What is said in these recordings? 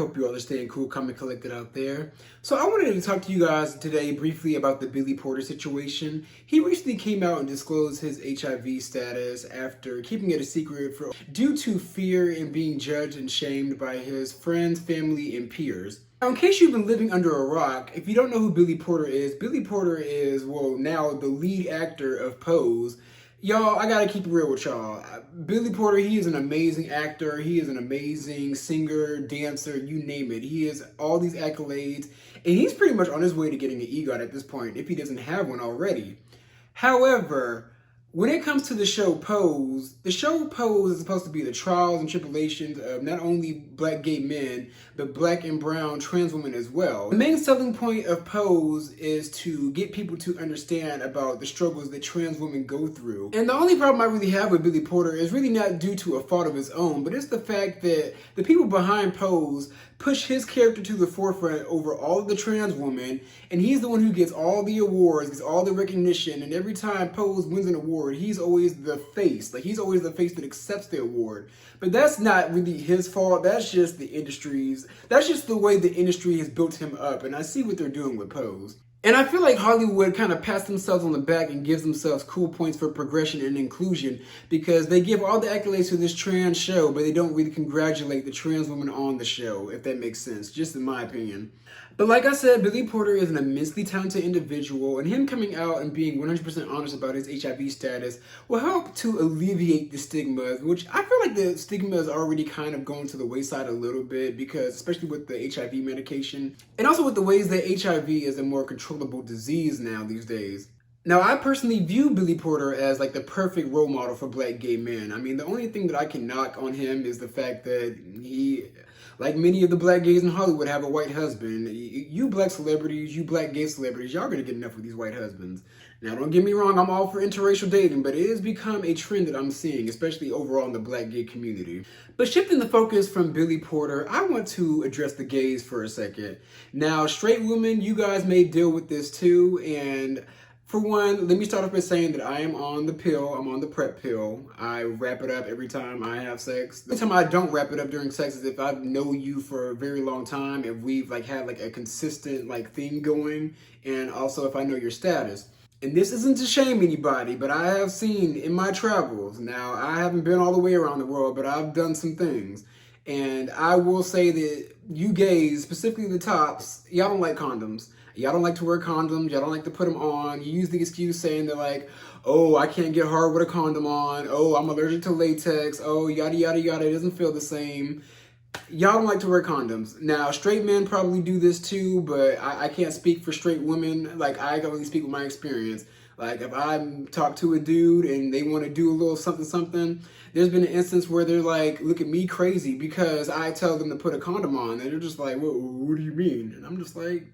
hope you all are staying cool, calm, and collected out there. So I wanted to talk to you guys today briefly about the Billy Porter situation. He recently came out and disclosed his HIV status after keeping it a secret due to fear and being judged and shamed by his friends, family, and peers. Now, in case you've been living under a rock, if you don't know who Billy Porter is, well, now the lead actor of Pose. Y'all, I gotta keep it real with y'all. Billy Porter, he is an amazing actor. He is an amazing singer, dancer, you name it. He has all these accolades, and he's pretty much on his way to getting an EGOT at this point, if he doesn't have one already. However, when it comes to the show Pose is supposed to be the trials and tribulations of not only black gay men, but black and brown trans women as well. The main selling point of Pose is to get people to understand about the struggles that trans women go through. And the only problem I really have with Billy Porter is really not due to a fault of his own, but it's the fact that the people behind Pose push his character to the forefront over all of the trans women, and he's the one who gets all the awards, gets all the recognition, and every time Pose wins an award, he's always the face. Like, he's always the face that accepts the award. But that's not really his fault. That's just the industry's, that's just the way the industry has built him up, and I see what they're doing with Pose. And I feel like Hollywood kind of pats themselves on the back and gives themselves cool points for progression and inclusion because they give all the accolades to this trans show, but they don't really congratulate the trans women on the show, if that makes sense, just in my opinion. But like I said, Billy Porter is an immensely talented individual, and him coming out and being 100% honest about his HIV status will help to alleviate the stigma, which I feel like the stigma is already kind of going to the wayside a little bit because, especially with the HIV medication, and also with the ways that HIV is a more controllable disease now these days. Now, I personally view Billy Porter as like the perfect role model for black gay men. I mean, the only thing that I can knock on him is the fact that he, like many of the black gays in Hollywood, have a white husband. You black celebrities, you black gay celebrities, y'all gonna get enough with these white husbands. Now, don't get me wrong, I'm all for interracial dating, but it has become a trend that I'm seeing, especially overall in the black gay community. But shifting the focus from Billy Porter, I want to address the gays for a second. Now, straight women, you guys may deal with this too, and for one, let me start off by saying that I am on the pill. I'm on the PrEP pill. I wrap it up every time I have sex. The time I don't wrap it up during sex is if I know you for a very long time, if we've had a consistent thing going, and also if I know your status. And this isn't to shame anybody, but I have seen in my travels, now I haven't been all the way around the world, but I've done some things. And I will say that you gays, specifically the tops, y'all don't like condoms. Y'all don't like to wear condoms. Y'all don't like to put them on. You use the excuse saying that oh, I can't get hard with a condom on. Oh, I'm allergic to latex. Oh, yada, yada, yada. It doesn't feel the same. Y'all don't like to wear condoms. Now, straight men probably do this too, but I can't speak for straight women. I can only speak with my experience. If I talk to a dude and they want to do a little something, there's been an instance where they're like, look at me crazy because I tell them to put a condom on. And they're just like, what do you mean? And I'm just like,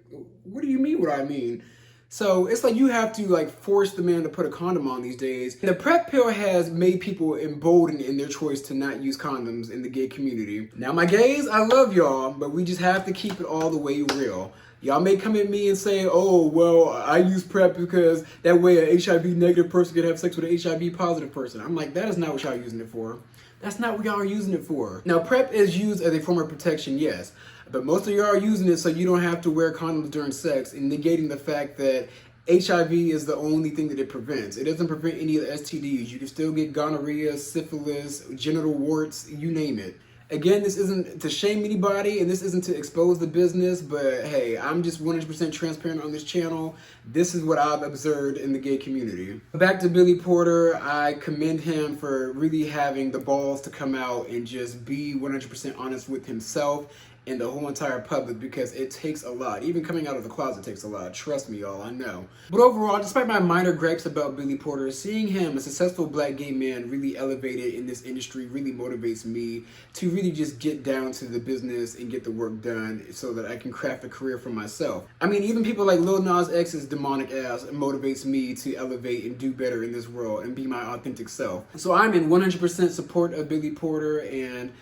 what do you mean what I mean? So it's like you have to force the man to put a condom on these days. And the PrEP pill has made people emboldened in their choice to not use condoms in the gay community. Now my gays, I love y'all, but we just have to keep it all the way real. Y'all may come at me and say, oh, well, I use PrEP because that way an HIV negative person could have sex with an HIV positive person. I'm like, that is not what y'all are using it for. That's not what y'all are using it for. Now, PrEP is used as a form of protection, yes. But most of y'all are using it so you don't have to wear condoms during sex and negating the fact that HIV is the only thing that it prevents. It doesn't prevent any of the STDs. You can still get gonorrhea, syphilis, genital warts, you name it. Again, this isn't to shame anybody and this isn't to expose the business, but hey, I'm just 100% transparent on this channel. This is what I've observed in the gay community. Back to Billy Porter, I commend him for really having the balls to come out and just be 100% honest with himself and the whole entire public because it takes a lot. Even coming out of the closet takes a lot. Trust me, y'all, I know. But overall, despite my minor gripes about Billy Porter, seeing him, a successful black gay man, really elevated in this industry really motivates me to really just get down to the business and get the work done so that I can craft a career for myself. I mean, even people like Lil Nas X's demonic ass motivates me to elevate and do better in this world and be my authentic self. So I'm in 100% support of Billy Porter, and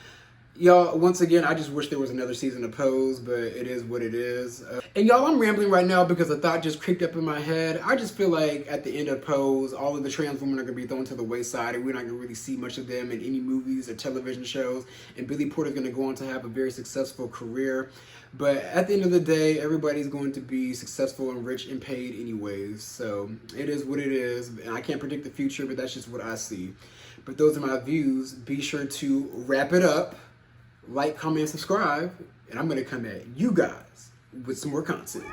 Y'all, once again, I just wish there was another season of Pose, but it is what it is. And y'all, I'm rambling right now because a thought just creeped up in my head. I just feel like at the end of Pose, all of the trans women are going to be thrown to the wayside, and we're not going to really see much of them in any movies or television shows. And Billy Porter's going to go on to have a very successful career. But at the end of the day, everybody's going to be successful and rich and paid anyways. So it is what it is. And I can't predict the future, but that's just what I see. But those are my views. Be sure to wrap it up. Like, comment, and subscribe, and I'm going to come at you guys with some more content.